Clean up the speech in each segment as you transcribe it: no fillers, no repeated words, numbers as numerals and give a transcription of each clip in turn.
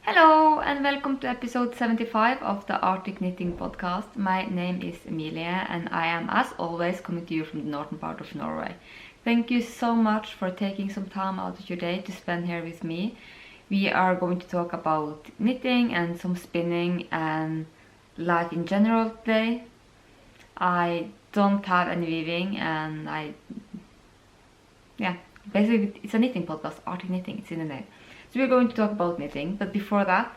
Hello and welcome to episode 75 of the Arctic Knitting Podcast. My name is Emilie and I am, as always, coming to you from the northern part of Norway. Thank you so much for taking some time out of your day to spend here with me. We are going to talk about knitting and some spinning and life in general today. I don't have any weaving and basically it's a knitting podcast, Arctic Knitting, it's in the name. So we're going to talk about knitting, but before that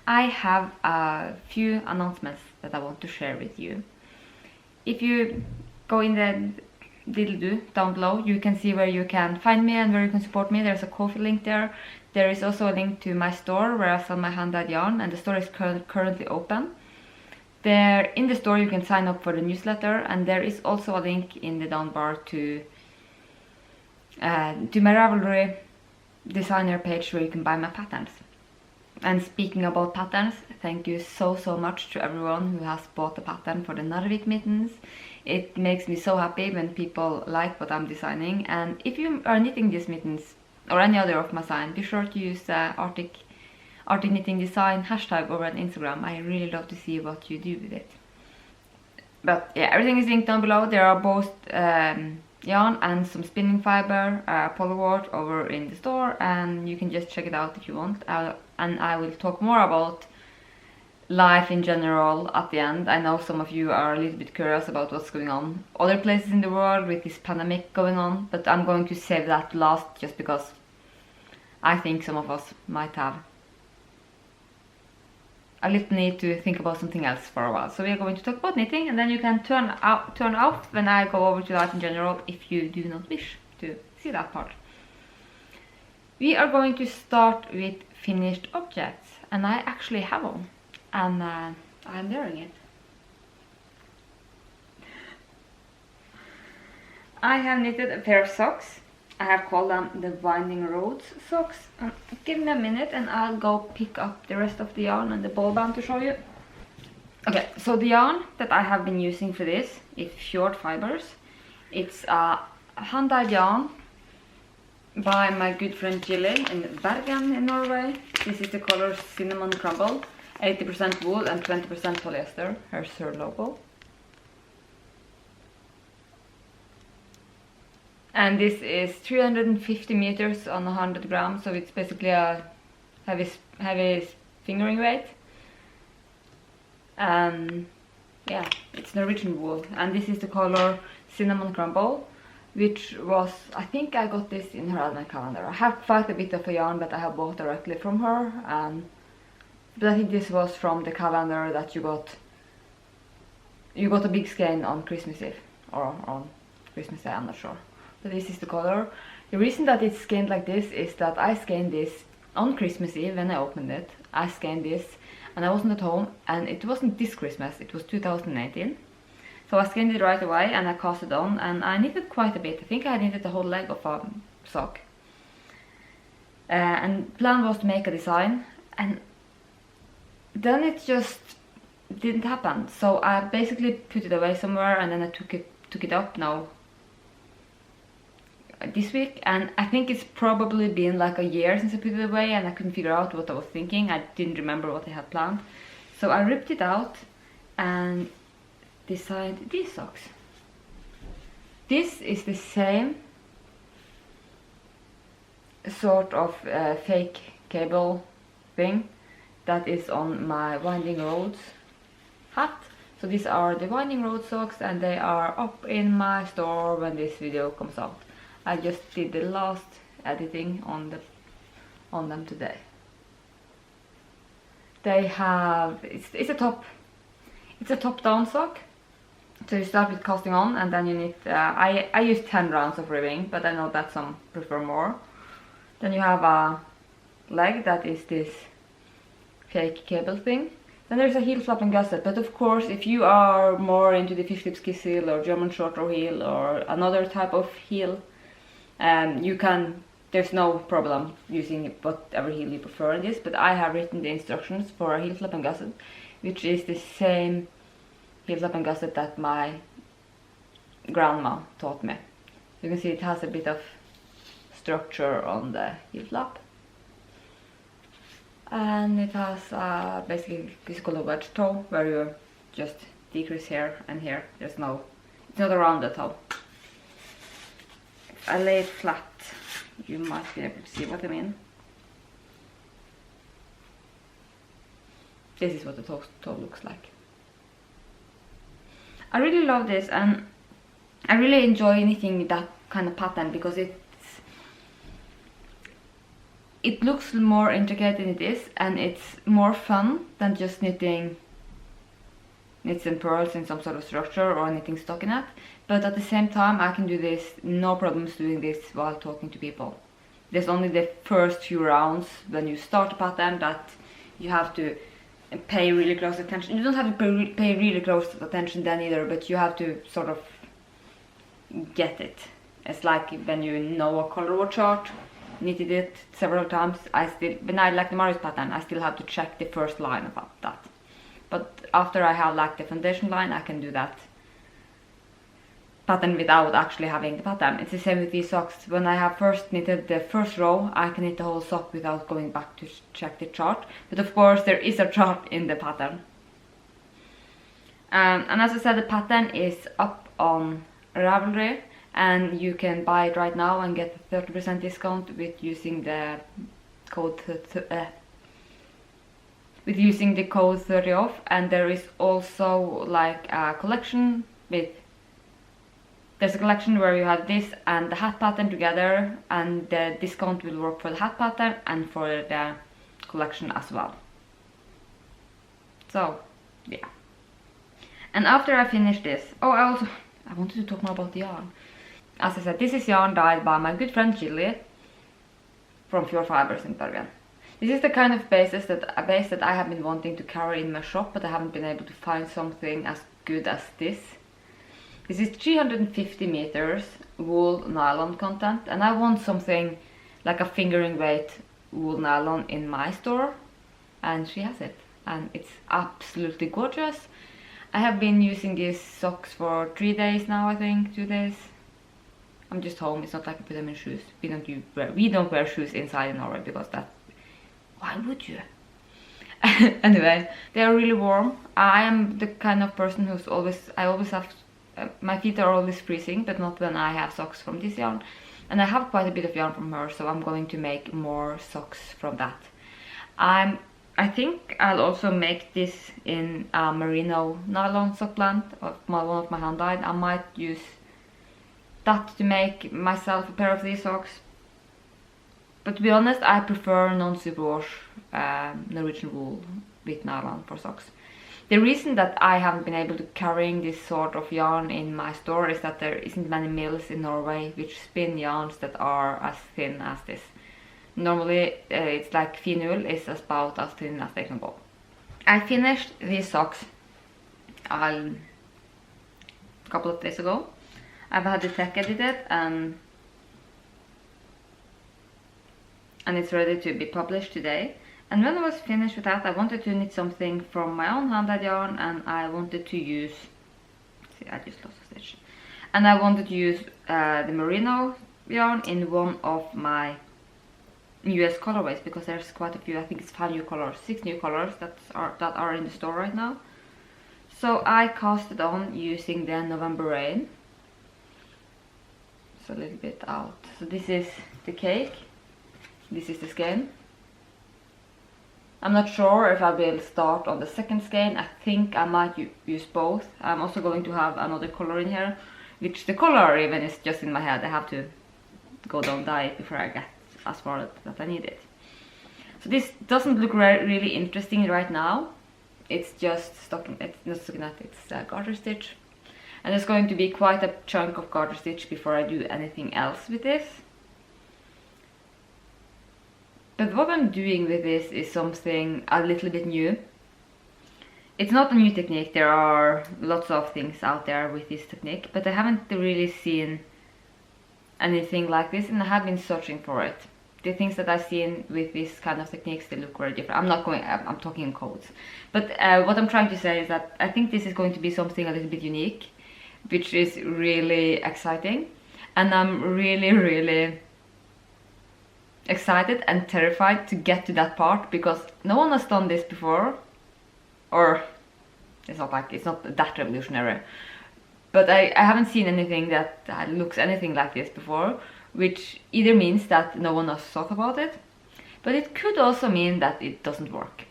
I have a few announcements that I want to share with you. If you go in the diddle-do down below, you can see where you can find me and where you can support me. There's a Ko-fi link there. There is also a link to my store where I sell my hand-dyed yarn, and the store is currently open. There in the store you can sign up for the newsletter, and there is also a link in the down bar to my Ravelry designer page where you can buy my patterns. And speaking about patterns, thank you so much to everyone who has bought a pattern for the Narvik mittens. It makes me so happy when people like what I'm designing, and if you are knitting these mittens or any other of my design, be sure to use the Arctic Knitting Design hashtag over on Instagram. I really love to see what you do with it. But yeah, everything is linked down below. There are both yarn and some spinning fiber, Polwarth over in the store, and you can just check it out if you want. And I will talk more about life in general at the end. I know some of you are a little bit curious about what's going on other places in the world with this pandemic going on, but I'm going to save that last just because I think some of us might have a little need to think about something else for a while. So we are going to talk about knitting, and then you can turn off when I go over to life in general if you do not wish to see that part. We are going to start with finished objects, and I actually have one, and I'm wearing it. I have knitted a pair of socks. I have called them the Winding Roads socks. Give me a minute and I'll go pick up the rest of the yarn and the ball band to show you. Okay, so the yarn that I have been using for this is Fjord Fibres. It's a hand-dyed yarn by my good friend Gilly in Bergen in Norway. This is the color Cinnamon Crumble, 80% wool and 20% polyester. Here's her logo. And this is 350 meters on 100 grams, so it's basically a heavy fingering weight. Yeah, it's Norwegian wool, and this is the color Cinnamon Crumble, which was, I think I got this in her advent calendar. I have quite a bit of a yarn that I have bought directly from her, but I think this was from the calendar that you got a big skein on Christmas Eve, or on Christmas Day, I'm not sure. So this is the color. The reason that it's skeined like this is that I skeined this on Christmas Eve when I opened it. I skeined this and I wasn't at home, and it wasn't this Christmas, it was 2018. So I skeined it right away and I cast it on, and I knitted quite a bit. I think I knitted the whole leg of a sock. And the plan was to make a design, and then it just didn't happen. So I basically put it away somewhere, and then I took it up now this week, and I think it's probably been like a year since I put it away, and I couldn't figure out what I was thinking. I didn't remember what I had planned, so I ripped it out and designed these socks. This is the same sort of fake cable thing that is on my Winding Roads hat. So these are the Winding Road socks, and they are up in my store when this video comes out. I just did the last editing on them today. They have, it's a top down sock. So you start with casting on, and then you knit. I use 10 rounds of ribbing, but I know that some prefer more. Then you have a leg that is this fake cable thing. Then there's a heel flap and gusset, but of course if you are more into the fish lips kiss heel or German short row heel or another type of heel, there's no problem using whatever heel you prefer in this, but I have written the instructions for a heel flap and gusset, which is the same heel flap and gusset that my grandma taught me. You can see it has a bit of structure on the heel flap. And it has basically this called a wedge toe, where you just decrease here and here. There's no, it's not a rounded toe. If I lay it flat, you might be able to see what I mean. This is what the toe looks like. I really love this, and I really enjoy knitting that kind of pattern because it looks more intricate than it is, and it's more fun than just knitting knits and pearls in some sort of structure or knitting stockinette. But at the same time, I can do this, no problems doing this while talking to people. There's only the first few rounds when you start a pattern that you have to pay really close attention. You don't have to pay really close attention then either, but you have to sort of get it. It's like when you know a color word chart, knitted it several times. When I like the Marius pattern, I still have to check the first line about that. But after I have like the foundation line, I can do that pattern without actually having the pattern. It's the same with these socks. When I have first knitted the first row, I can knit the whole sock without going back to check the chart. But of course there is a chart in the pattern. And as I said, the pattern is up on Ravelry, and you can buy it right now and get a 30% discount with using the code 30 off. And there is also like a collection with, there's a collection where you have this and the hat pattern together, and the discount will work for the hat pattern and for the collection as well. So yeah. And after I finish this, I wanted to talk more about the yarn. As I said, this is yarn dyed by my good friend Gilly from Pure Fibres in Bergen. This is the kind of base that I have been wanting to carry in my shop, but I haven't been able to find something as good as this. This is 350 meters wool nylon content, and I want something like a fingering weight wool nylon in my store, and she has it, and it's absolutely gorgeous. I have been using these socks for 3 days now, I think, 2 days. I'm just home. It's not like I put them in shoes. We don't wear shoes inside in Norway because that, why would you? Anyway, they are really warm. I am the kind of person who's I always have, my feet are always freezing, but not when I have socks from this yarn. And I have quite a bit of yarn from her, so I'm going to make more socks from that. I think I'll also make this in a merino nylon sock blend of one of my hand dyed. I might use that to make myself a pair of these socks. But to be honest, I prefer non-superwash Norwegian wool with nylon for socks. The reason that I haven't been able to carrying this sort of yarn in my store is that there isn't many mills in Norway which spin yarns that are as thin as this. Normally it's like Finul is about as thin as they can go. I finished these socks a couple of days ago. I've had the tech edited and it's ready to be published today. And when I was finished with that, I wanted to knit something from my own hand-dyed yarn, and I wanted to use, see, I just lost a stitch. And I wanted to use the merino yarn in one of my US colorways, because there's quite a few. I think it's 6 new colors that are in the store right now. So I cast it on using the November Rain. It's a little bit out. So this is the cake. This is the skein. I'm not sure if I will start on the second skein. I think I might use both. I'm also going to have another color in here, which the color even is just in my head. I have to go down dye it before I get as far that I need it. So this doesn't look really interesting right now. It's just it's not stockinette, it's a garter stitch. And there's going to be quite a chunk of garter stitch before I do anything else with this. But what I'm doing with this is something a little bit new. It's not a new technique. There are lots of things out there with this technique, but I haven't really seen anything like this, and I have been searching for it. The things that I've seen with this kind of techniques, they look very different. I'm talking in codes. But what I'm trying to say is that I think this is going to be something a little bit unique, which is really exciting. And I'm really excited and terrified to get to that part, because no one has done this before, or it's not that revolutionary, but I haven't seen anything that looks anything like this before, which either means that no one has thought about it, but it could also mean that it doesn't work.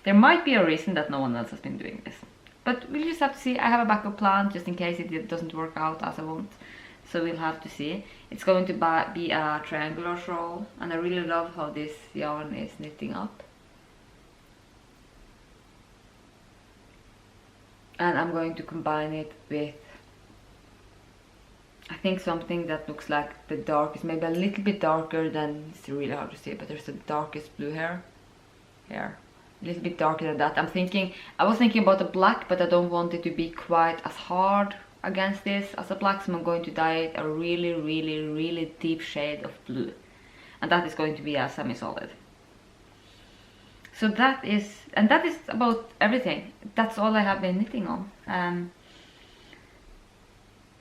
There might be a reason that no one else has been doing this, but we'll just have to see. I have a backup plan just in case it doesn't work out as I want, so we'll have to see. It's going to be a triangular shawl, and I really love how this yarn is knitting up. And I'm going to combine it with, I think, something that looks like the darkest, maybe a little bit darker than, it's really hard to see, but there's the darkest blue here, a little bit darker than that. I was thinking about the black, but I don't want it to be quite as hard against this as a black, so I'm going to dye it a really, really, really deep shade of blue, and that is going to be a semi-solid. So that is about everything. That's all I have been knitting on.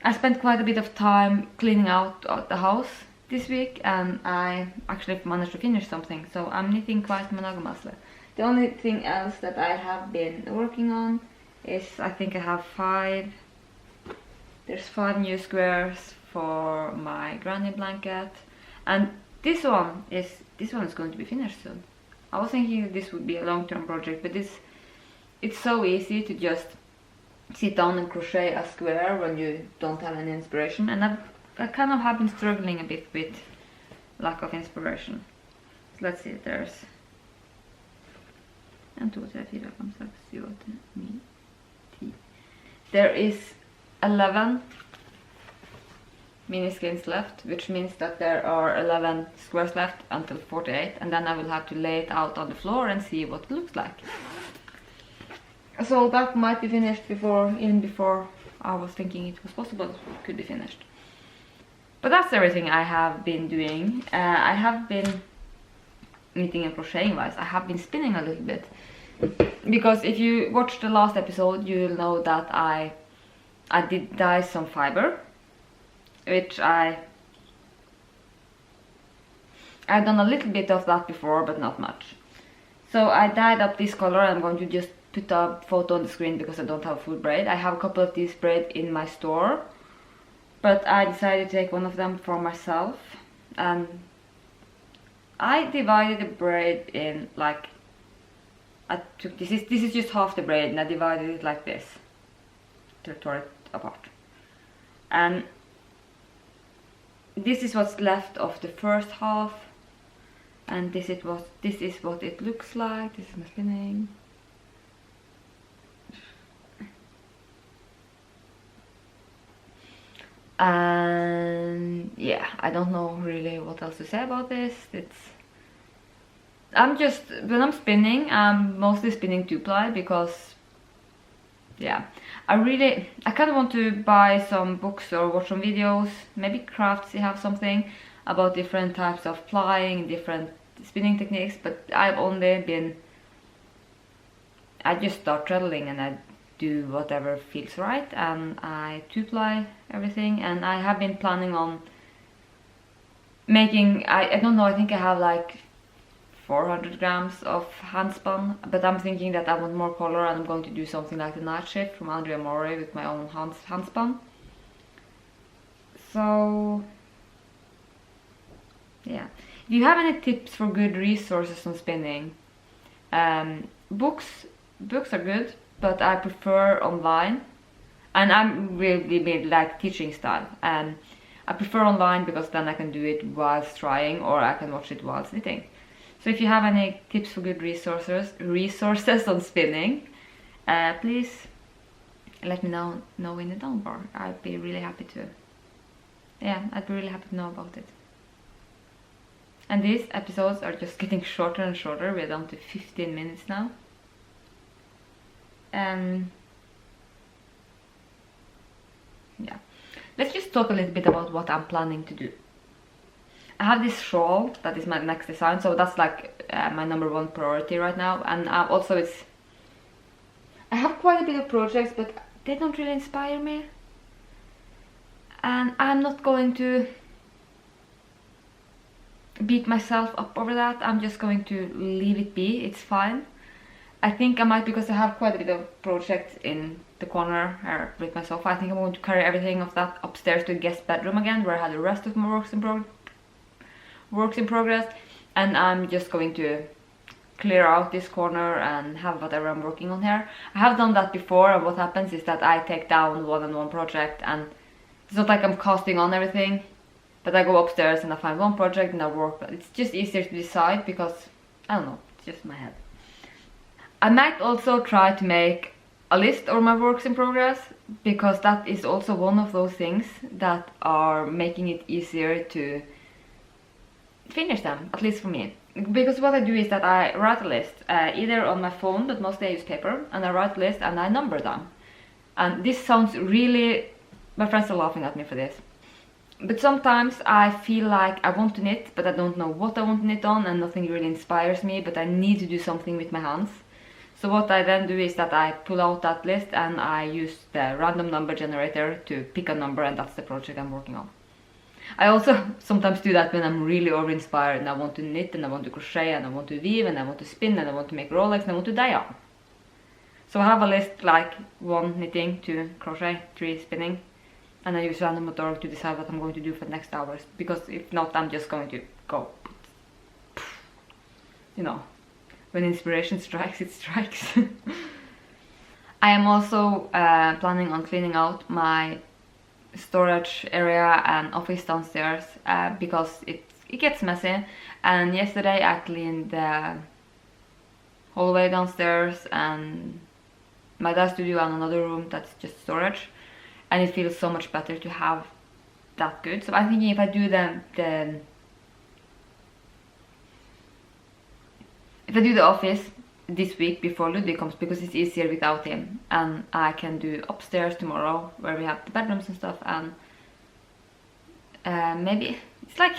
I spent quite a bit of time cleaning out the house this week, and I actually managed to finish something, so I'm knitting quite monogamously. The only thing else that I have been working on is, I think I have there's 5 new squares for my granny blanket, and this one is going to be finished soon. I was thinking this would be a long-term project, but it's so easy to just sit down and crochet a square when you don't have any inspiration, and I kind of have been struggling a bit with lack of inspiration. So let's see, there's 1, 2, 3, 4, 5, 6, 7, 8, 9, 10. There is 11 mini skeins left, which means that there are 11 squares left until 48, and then I will have to lay it out on the floor and see what it looks like. So that might be finished even before I was thinking it was possible it could be finished. But that's everything I have been doing. I have been knitting and crocheting wise. I have been spinning a little bit, because if you watched the last episode, you'll know that I did dye some fiber, which I've done a little bit of that before, but not much. So I dyed up this color. I'm going to just put a photo on the screen because I don't have full braid. I have a couple of these braid in my store, but I decided to take one of them for myself, and I divided the braid in, like, I took this is just half the braid, and I divided it like this to tore it apart, and this is what's left of the first half, and this is what it looks like. This is my spinning. And yeah, I don't know really what else to say about this. When I'm spinning, I'm mostly spinning 2-ply, because yeah, I kind of want to buy some books or watch some videos, maybe Craftsy have something about different types of plying, different spinning techniques, but I just start treadling and I do whatever feels right, and I 2-ply everything, and I have been planning on making, I don't know, I think I have like 400 grams of handspun, but I'm thinking that I want more color, and I'm going to do something like the Night Shift from Andrea Mori with my own handspun. So yeah, if you have any tips for good resources on spinning, books are good, but I prefer online, and I'm really like teaching style, and I prefer online because then I can do it whilst trying, or I can watch it whilst knitting. So if you have any tips for good resources on spinning, please let me know in the down bar. I'd be really happy to. Yeah, I'd be really happy to know about it. And these episodes are just getting shorter and shorter. We're down to 15 minutes now. Yeah, let's just talk a little bit about what I'm planning to do. I have this shawl that is my next design, so that's like my #1 priority right now. And also I have quite a bit of projects, but they don't really inspire me, and I'm not going to beat myself up over that. I'm just going to leave it be. It's fine. I think I might, because I have quite a bit of projects in the corner here with my sofa. I think I'm going to carry everything of that upstairs to the guest bedroom again, where I had the rest of my works in progress, and I'm just going to clear out this corner and have whatever I'm working on here. I have done that before, and what happens is that I take down one project, and it's not like I'm casting on everything, but I go upstairs and I find one project and I work. It's just easier to decide because, I don't know, it's just my head. I might also try to make a list of my works in progress, because that is also one of those things that are making it easier to finish them, at least for me. Because what I do is that I write a list, either on my phone, but mostly I use paper, and I write a list and I number them. And this sounds really... my friends are laughing at me for this. But sometimes I feel like I want to knit, but I don't know what I want to knit on, and nothing really inspires me, but I need to do something with my hands. So what I then do is that I pull out that list and I use the random number generator to pick a number, and that's the project I'm working on. I also sometimes do that when I'm really over-inspired and I want to knit and I want to crochet and I want to weave and I want to spin and I want to make Rolex and I want to dye on. So I have a list like 1 knitting, 2 crochet, 3 spinning, and I use random.org to decide what I'm going to do for the next hours, because if not, I'm just going to go, you know, when inspiration strikes, it strikes. I am also planning on cleaning out my storage area and office downstairs, because it gets messy. And yesterday I cleaned the hallway downstairs and my dye studio and another room that's just storage, and it feels so much better to have that good. So I'm thinking if I do the office this week before Ludwig comes, because it's easier without him, and I can do upstairs tomorrow where we have the bedrooms and stuff, and maybe it's like,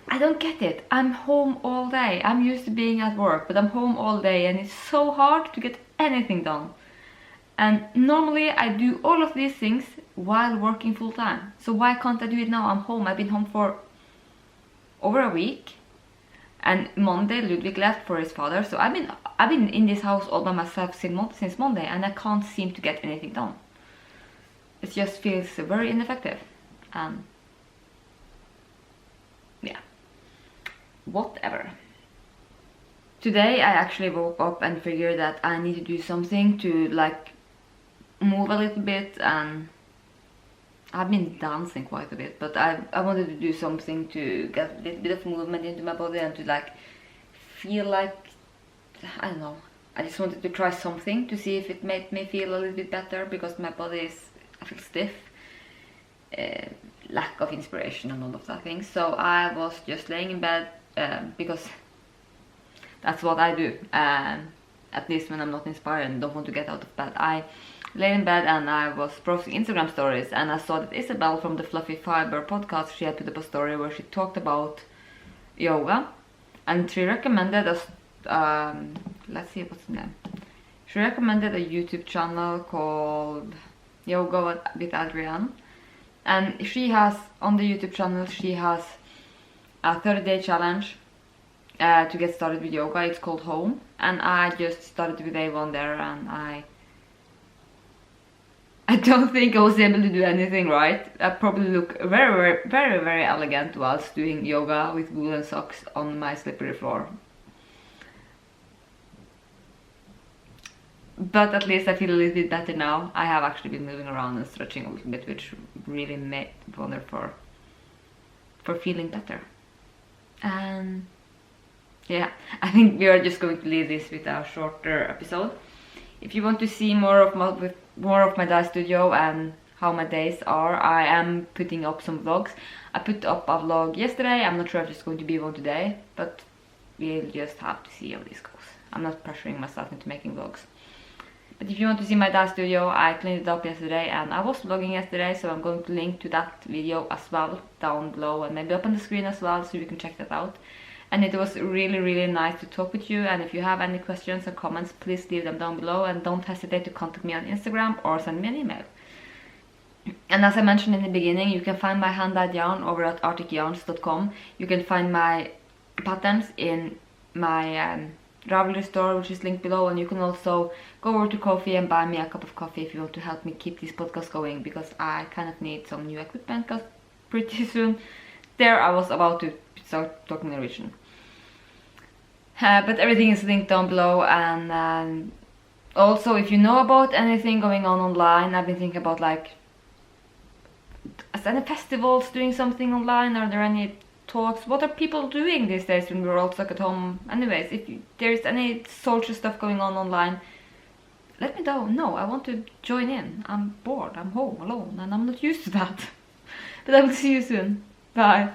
I don't get it. I'm home all day. I'm used to being at work, but I'm home all day and it's so hard to get anything done. And normally I do all of these things while working full time. So why can't I do it now? I'm home. I've been home for over a week. And Monday Ludwig left for his father, so I've been in this house all by myself since Monday, and I can't seem to get anything done. It just feels very ineffective. Yeah, whatever. Today I actually woke up and figured that I need to do something to like move a little bit, and I've been dancing quite a bit, but I wanted to do something to get a little bit of movement into my body and to like feel like, I don't know, I just wanted to try something to see if it made me feel a little bit better, because my body is, I feel stiff, lack of inspiration and all of that things. So I was just laying in bed, because that's what I do, at least when I'm not inspired and don't want to get out of bed. I lay in bed and I was browsing Instagram stories, and I saw that Isabel from the Fluffy Fiber podcast, she had put up a story where she talked about yoga, and she recommended us, let's see, what's the name? She recommended a YouTube channel called Yoga with Adrienne, and she has, on the YouTube channel, she has a 30-day challenge to get started with yoga. It's called Home, and I just started with day 1 there, and I don't think I was able to do anything right. I probably look very elegant whilst doing yoga with woolen socks on my slippery floor. But at least I feel a little bit better now. I have actually been moving around and stretching a little bit, which really made wonder for feeling better. And yeah, I think we are just going to leave this with a shorter episode. If you want to see more of my dye studio and how my days are, I am putting up some vlogs. I put up a vlog yesterday. I'm not sure if there's going to be one today, but we'll just have to see how this goes. I'm not pressuring myself into making vlogs. But if you want to see my dye studio, I cleaned it up yesterday and I was vlogging yesterday, so I'm going to link to that video as well down below and maybe up on the screen as well, so you can check that out. And it was really nice to talk with you, and if you have any questions or comments, please leave them down below, and don't hesitate to contact me on Instagram or send me an email. And as I mentioned in the beginning, you can find my hand-dyed yarn over at arcticyarns.com. You can find my patterns in my Ravelry store, which is linked below, and you can also go over to Ko-fi and buy me a cup of coffee if you want to help me keep these podcasts going, because I kind of need some new equipment, because pretty soon there I was about to start talking Norwegian. But everything is linked down below, and also if you know about anything going on online, I've been thinking about like, is there any festivals doing something online? Are there any talks? What are people doing these days when we're all stuck at home? Anyways, if there's any social stuff going on online, let me know. No, I want to join in. I'm bored, I'm home alone, and I'm not used to that. But I will see you soon. Bye.